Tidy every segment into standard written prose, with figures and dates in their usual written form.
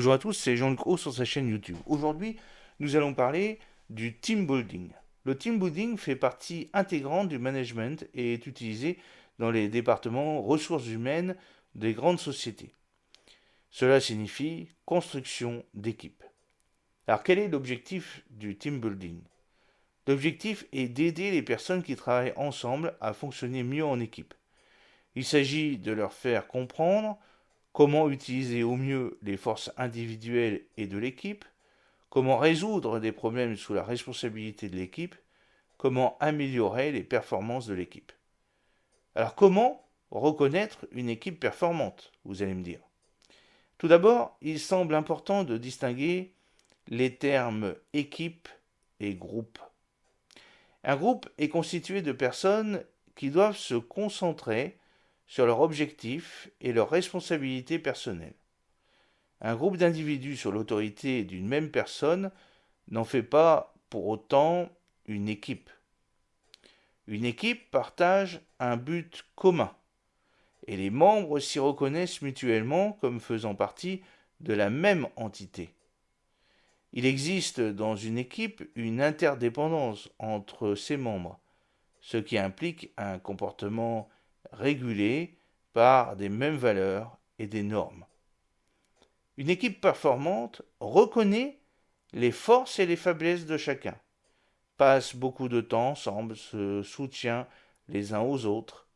Bonjour à tous, c'est Jean Cros sur sa chaîne YouTube. Aujourd'hui, nous allons parler du team building. Le team building fait partie intégrante du management et est utilisé dans les départements ressources humaines des grandes sociétés. Cela signifie construction d'équipe. Alors quel est l'objectif du team building? L'objectif est d'aider les personnes qui travaillent ensemble à fonctionner mieux en équipe. Il s'agit de leur faire comprendre comment utiliser au mieux les forces individuelles et de l'équipe, comment résoudre des problèmes sous la responsabilité de l'équipe, comment améliorer les performances de l'équipe. Alors comment reconnaître une équipe performante, vous allez me dire? Tout d'abord, il semble important de distinguer les termes équipe et groupe. Un groupe est constitué de personnes qui doivent se concentrer sur leurs objectifs et leurs responsabilités personnelles. Un groupe d'individus sur l'autorité d'une même personne n'en fait pas pour autant une équipe. Une équipe partage un but commun et les membres s'y reconnaissent mutuellement comme faisant partie de la même entité. Il existe dans une équipe une interdépendance entre ses membres, ce qui implique un comportement régulé par des mêmes valeurs et des normes. Une équipe performante reconnaît les forces et les faiblesses de chacun, passe beaucoup de temps ensemble, se soutient les uns aux autres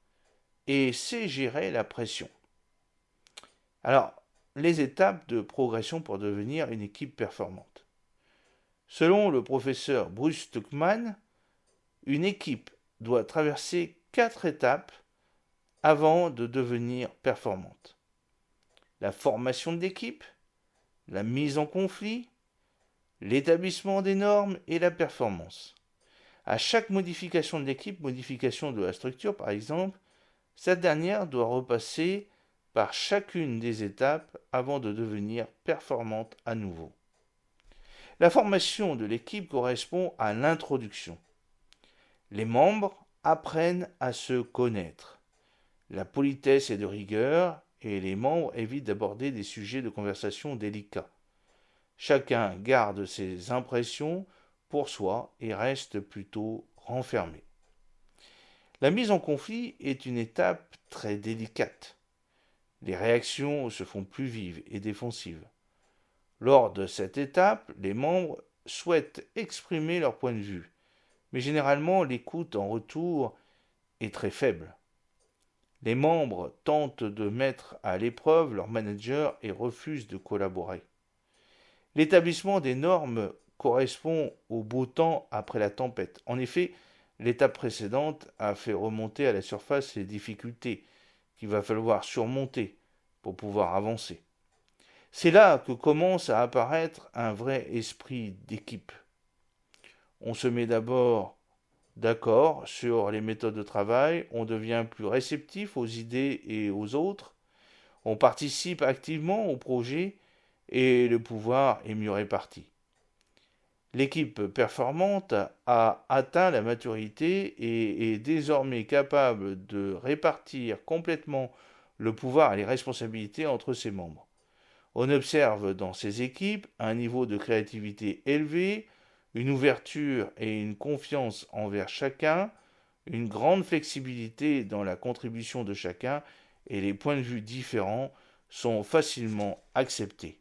et sait gérer la pression. Alors, les étapes de progression pour devenir une équipe performante. Selon le professeur Bruce Tuckman, une équipe doit traverser 4 étapes avant de devenir performante. La formation de l'équipe, la mise en conflit, l'établissement des normes et la performance. À chaque modification de l'équipe, modification de la structure par exemple, cette dernière doit repasser par chacune des étapes avant de devenir performante à nouveau. La formation de l'équipe correspond à l'introduction. Les membres apprennent à se connaître. La politesse est de rigueur et les membres évitent d'aborder des sujets de conversation délicats. Chacun garde ses impressions pour soi et reste plutôt renfermé. La mise en conflit est une étape très délicate. Les réactions se font plus vives et défensives. Lors de cette étape, les membres souhaitent exprimer leur point de vue, mais généralement l'écoute en retour est très faible. Les membres tentent de mettre à l'épreuve leur manager et refusent de collaborer. L'établissement des normes correspond au beau temps après la tempête. En effet, l'étape précédente a fait remonter à la surface les difficultés qu'il va falloir surmonter pour pouvoir avancer. C'est là que commence à apparaître un vrai esprit d'équipe. On se met d'abord d'accord sur les méthodes de travail, on devient plus réceptif aux idées et aux autres, on participe activement au projet et le pouvoir est mieux réparti. L'équipe performante a atteint la maturité et est désormais capable de répartir complètement le pouvoir et les responsabilités entre ses membres. On observe dans ces équipes un niveau de créativité élevé, une ouverture et une confiance envers chacun, une grande flexibilité dans la contribution de chacun et les points de vue différents sont facilement acceptés.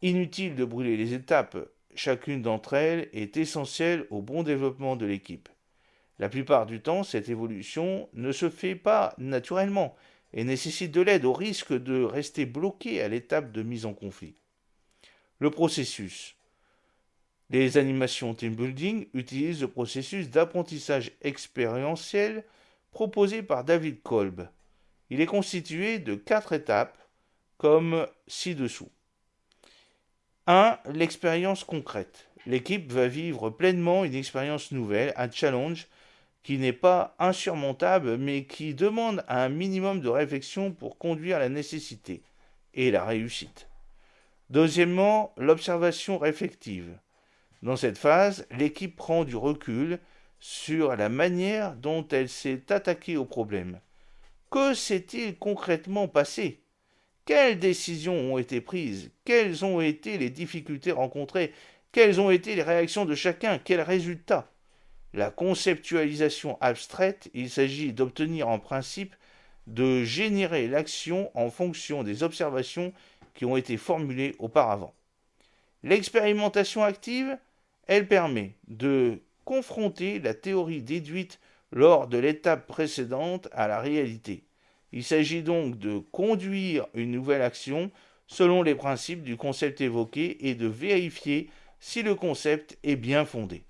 Inutile de brûler les étapes, chacune d'entre elles est essentielle au bon développement de l'équipe. La plupart du temps, cette évolution ne se fait pas naturellement et nécessite de l'aide au risque de rester bloqué à l'étape de mise en conflit. Le processus. Les animations team building utilisent le processus d'apprentissage expérientiel proposé par David Kolb. Il est constitué de 4 étapes, comme ci-dessous. 1. L'expérience concrète. L'équipe va vivre pleinement une expérience nouvelle, un challenge qui n'est pas insurmontable mais qui demande un minimum de réflexion pour conduire la nécessité et la réussite. Deuxièmement, l'observation réflexive. Dans cette phase, l'équipe prend du recul sur la manière dont elle s'est attaquée au problème. Que s'est-il concrètement passé? Quelles décisions ont été prises? Quelles ont été les difficultés rencontrées? Quelles ont été les réactions de chacun? Quels résultats? La conceptualisation abstraite, il s'agit d'obtenir en principe de générer l'action en fonction des observations qui ont été formulées auparavant. L'expérimentation active, elle permet de confronter la théorie déduite lors de l'étape précédente à la réalité. Il s'agit donc de conduire une nouvelle action selon les principes du concept évoqué et de vérifier si le concept est bien fondé.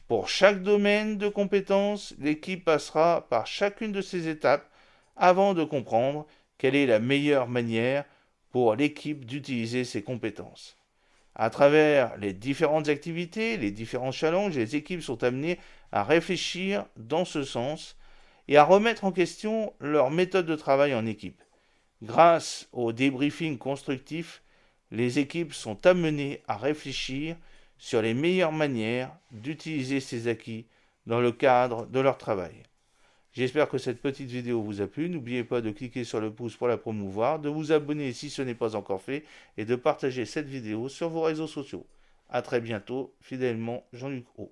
Pour chaque domaine de compétences, l'équipe passera par chacune de ces étapes avant de comprendre quelle est la meilleure manière pour l'équipe d'utiliser ses compétences. À travers les différentes activités, les différents challenges, les équipes sont amenées à réfléchir dans ce sens et à remettre en question leur méthode de travail en équipe. Grâce au débriefing constructif, les équipes sont amenées à réfléchir sur les meilleures manières d'utiliser ces acquis dans le cadre de leur travail. J'espère que cette petite vidéo vous a plu. N'oubliez pas de cliquer sur le pouce pour la promouvoir, de vous abonner si ce n'est pas encore fait et de partager cette vidéo sur vos réseaux sociaux. A très bientôt, fidèlement Jean-Luc Haut.